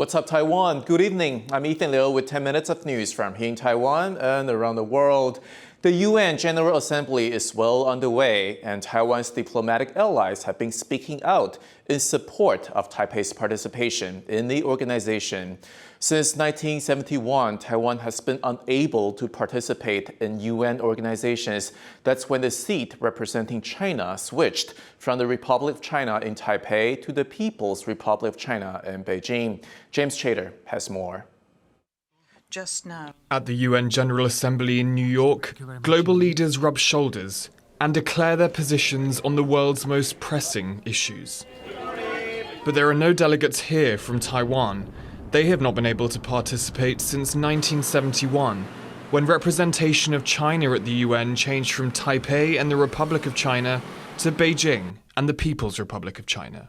What's up, Taiwan? Good evening. I'm Ethan Liu with 10 minutes of news from here in Taiwan and around the world. The UN General Assembly is well underway, and Taiwan's diplomatic allies have been speaking out in support of Taipei's participation in the organization. Since 1971, Taiwan has been unable to participate in UN organizations. That's when the seat representing China switched from the Republic of China in Taipei to the People's Republic of China in Beijing. James Chater has more. Just now. At the UN General Assembly in New York, global leaders rub shoulders and declare their positions on the world's most pressing issues. But there are no delegates here from Taiwan. They have not been able to participate since 1971, when representation of China at the UN changed from Taipei and the Republic of China to Beijing and the People's Republic of China.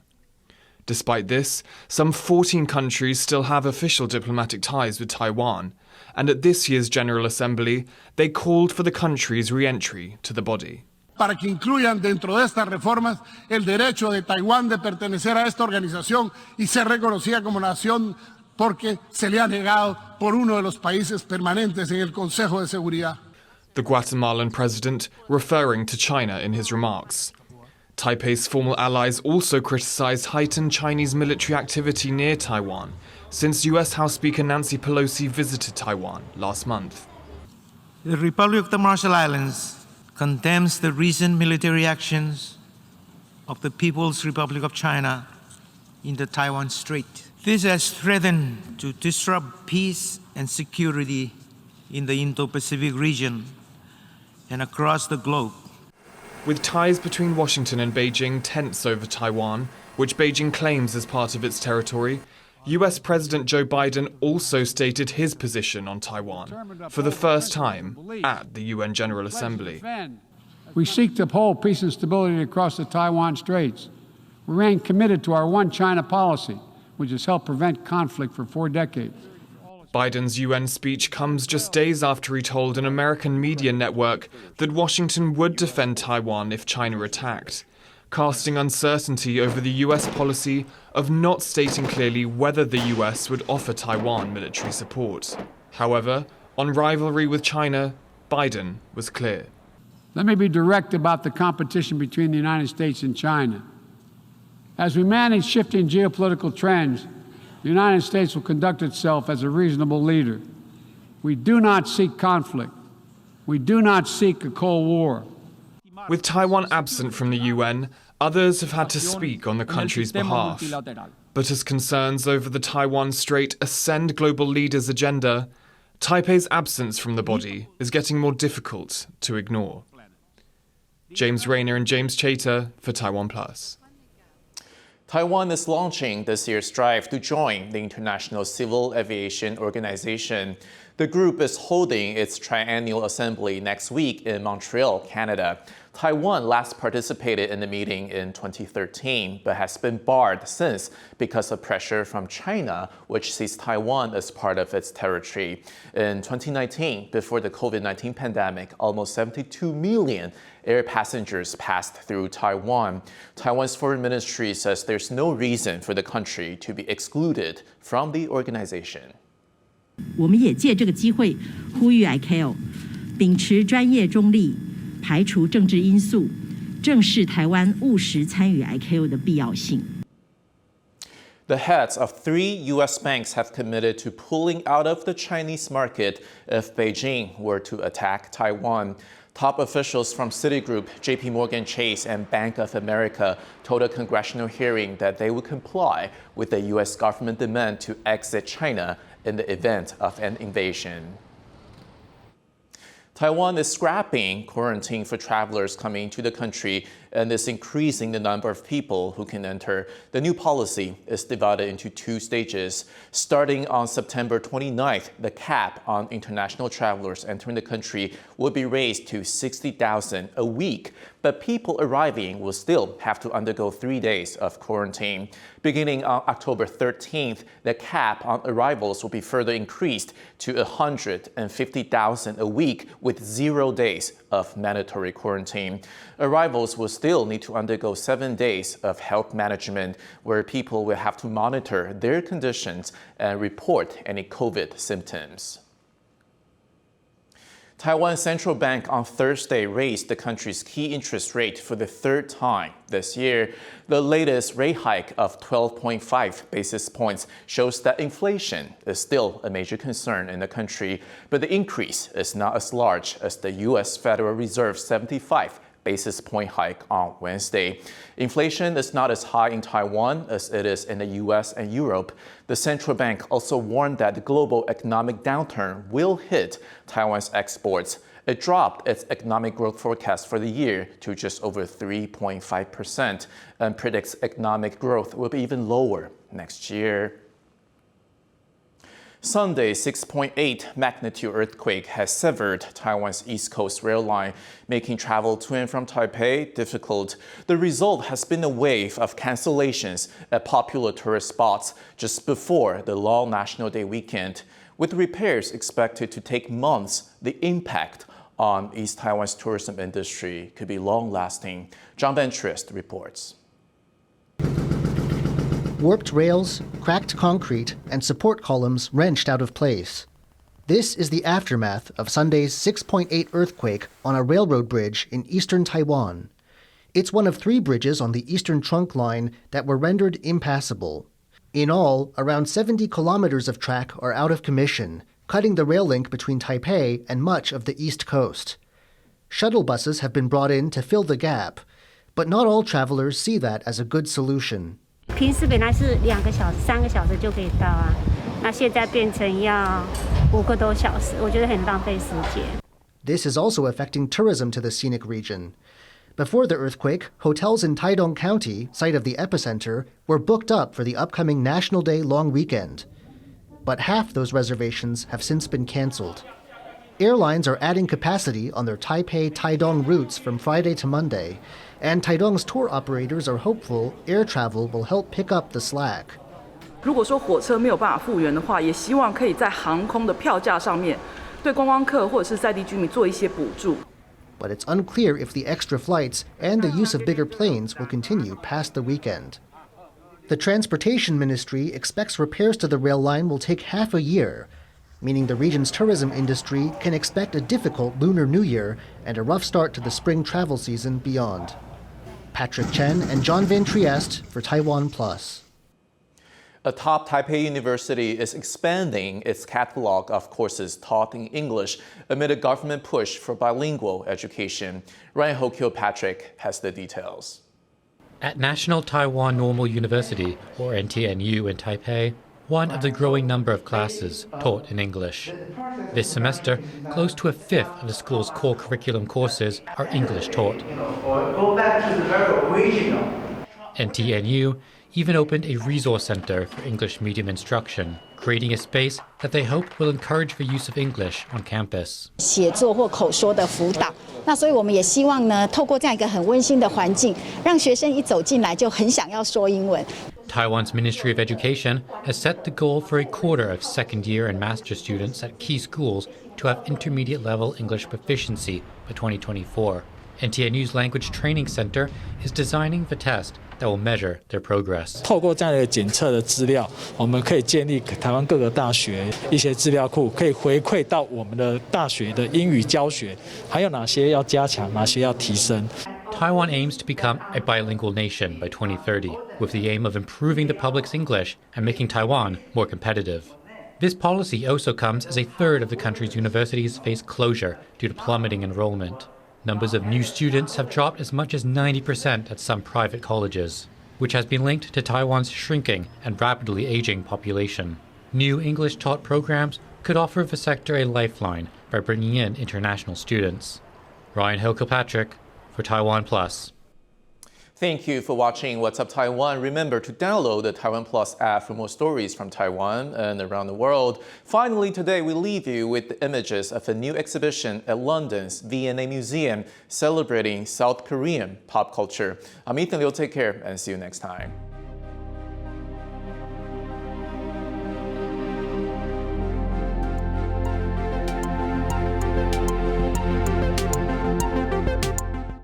Despite this, some 14 countries still have official diplomatic ties with Taiwan, and at this year's General Assembly, they called for the country's re-entry to the body. Para que incluyan dentro de estas reformas el derecho de Taiwán de pertenecer a esta organización y ser reconocida como nación porque se le ha negado por uno de los países permanentes en el Consejo de Seguridad. The Guatemalan president referring to China in his remarks. Taipei's former allies also criticized heightened Chinese military activity near Taiwan since US House Speaker Nancy Pelosi visited Taiwan last month. The Republic of the Marshall Islands condemns the recent military actions of the People's Republic of China in the Taiwan Strait. This has threatened to disrupt peace and security in the Indo-Pacific region and across the globe. With ties between Washington and Beijing tense over Taiwan, which Beijing claims as part of its territory, US President Joe Biden also stated his position on Taiwan for the first time at the UN General Assembly. We seek to uphold peace and stability across the Taiwan Straits. We remain committed to our One China policy, which has helped prevent conflict for 4 decades. Biden's UN speech comes just days after he told an American media network that Washington would defend Taiwan if China attacked, casting uncertainty over the US policy of not stating clearly whether the US would offer Taiwan military support. However, on rivalry with China, Biden was clear. Let me be direct about the competition between the United States and China. As we manage shifting geopolitical trends, the United States will conduct itself as a reasonable leader. We do not seek conflict. We do not seek a Cold War. With Taiwan absent from the UN, others have had to speak on the country's behalf. But as concerns over the Taiwan Strait ascend global leaders' agenda, Taipei's absence from the body is getting more difficult to ignore. James Rayner and James Chater for TaiwanPlus. Taiwan is launching this year's drive to join the International Civil Aviation Organization. The group is holding its triennial assembly next week in Montreal, Canada. Taiwan last participated in the meeting in 2013, but has been barred since because of pressure from China, which sees Taiwan as part of its territory. In 2019, before the COVID-19 pandemic, almost 72 million air passengers passed through Taiwan. Taiwan's foreign ministry says there's no reason for the country to be excluded from the organization. 我们也借这个机会呼吁 ICAO 秉持专业中立，排除政治因素，正视台湾务实参与 ICAO 的必要性。 The heads of 3 U.S. banks have committed to pulling out of the Chinese market if Beijing were to attack Taiwan. Top officials from Citigroup, JP Morgan Chase, and Bank of America told a congressional hearing that they would comply with the U.S. government demand to exit China in the event of an invasion. Taiwan is scrapping quarantine for travelers coming to the country and is increasing the number of people who can enter. The new policy is divided into 2 stages. Starting on September 29th, the cap on international travelers entering the country will be raised to 60,000 a week, but people arriving will still have to undergo 3 days of quarantine. Beginning on October 13th, the cap on arrivals will be further increased to 150,000 a week with 0 days of mandatory quarantine. Arrivals will still need to undergo 7 days of health management, where people will have to monitor their conditions and report any COVID symptoms. Taiwan Central Bank on Thursday raised the country's key interest rate for the third time this year. The latest rate hike of 12.5 basis points shows that inflation is still a major concern in the country, but the increase is not as large as the U.S. Federal Reserve's 75 basis point hike on Wednesday. Inflation is not as high in Taiwan as it is in the U.S. and Europe. The central bank also warned that the global economic downturn will hit Taiwan's exports. It dropped its economic growth forecast for the year to just over 3.5% and predicts economic growth will be even lower next year. Sunday's 6.8 magnitude earthquake has severed Taiwan's East Coast rail line, making travel to and from Taipei difficult. The result has been a wave of cancellations at popular tourist spots just before the long National Day weekend. With repairs expected to take months, the impact on East Taiwan's tourism industry could be long-lasting. John Van Trist reports. Warped rails, cracked concrete, and support columns wrenched out of place. This is the aftermath of Sunday's 6.8 earthquake on a railroad bridge in eastern Taiwan. It's one of 3 bridges on the eastern trunk line that were rendered impassable. In all, around 70 kilometers of track are out of commission, cutting the rail link between Taipei and much of the East Coast. Shuttle buses have been brought in to fill the gap, but not all travelers see that as a good solution. 平时本来是2个小时、3个小时就可以到啊，那现在变成要5个多小时，我觉得很浪费时间。 This is also affecting tourism to the scenic region. Before the earthquake, hotels in Taidong County, site of the epicenter, were booked up for the upcoming National Day long weekend. But half those reservations have since been canceled. Airlines are adding capacity on their Taipei-Taidong routes from Friday to Monday, and Taidong's tour operators are hopeful air travel will help pick up the slack. 如果说火车没有办法复原的话，也希望可以在航空的票价上面对观光客或者是在地居民做一些补助。 But it's unclear if the extra flights and the use of bigger planes will continue past the weekend. The Transportation Ministry expects repairs to the rail line will take half a year, meaning the region's tourism industry can expect a difficult Lunar New Year and a rough start to the spring travel season beyond. Patrick Chen and John Van Trieste for TaiwanPlus. A top Taipei university is expanding its catalog of courses taught in English amid a government push for bilingual education. Ryan Ho-Kilpatrick has the details. At National Taiwan Normal University, or NTNU in Taipei, one of the growing number of classes taught in English. This semester, close to a fifth of the school's core curriculum courses are English taught. NTNU even opened a resource center for English medium instruction, creating a space that they hope will encourage the use of English on campus. 写作或口说的辅导，那所以我们也希望呢，透过这样一个很温馨的环境，让学生一走进来就很想要说英文。 Taiwan's Ministry of Education has set the goal for a quarter of second-year and master students at key schools to have intermediate-level English proficiency by 2024. NTNU's Language Training Center is designing the test that will measure their progress. 透过这样的检测的资料，我们可以建立台湾各个大学一些资料库，可以回馈到我们的大学的英语教学，还有哪些要加强，哪些要提升。 Taiwan aims to become a bilingual nation by 2030, with the aim of improving the public's English and making Taiwan more competitive. This policy also comes as a third of the country's universities face closure due to plummeting enrollment. Numbers of new students have dropped as much as 90% at some private colleges, which has been linked to Taiwan's shrinking and rapidly aging population. New English-taught programs could offer the sector a lifeline by bringing in international students. Ryan Ho-Kilpatrick for TaiwanPlus. Thank you for watching What's Up Taiwan. Remember to download the TaiwanPlus app for more stories from Taiwan and around the world. Finally, today we leave you with the images of a new exhibition at London's V&A Museum celebrating South Korean pop culture. I'm Ethan Liu. Take care and see you next time.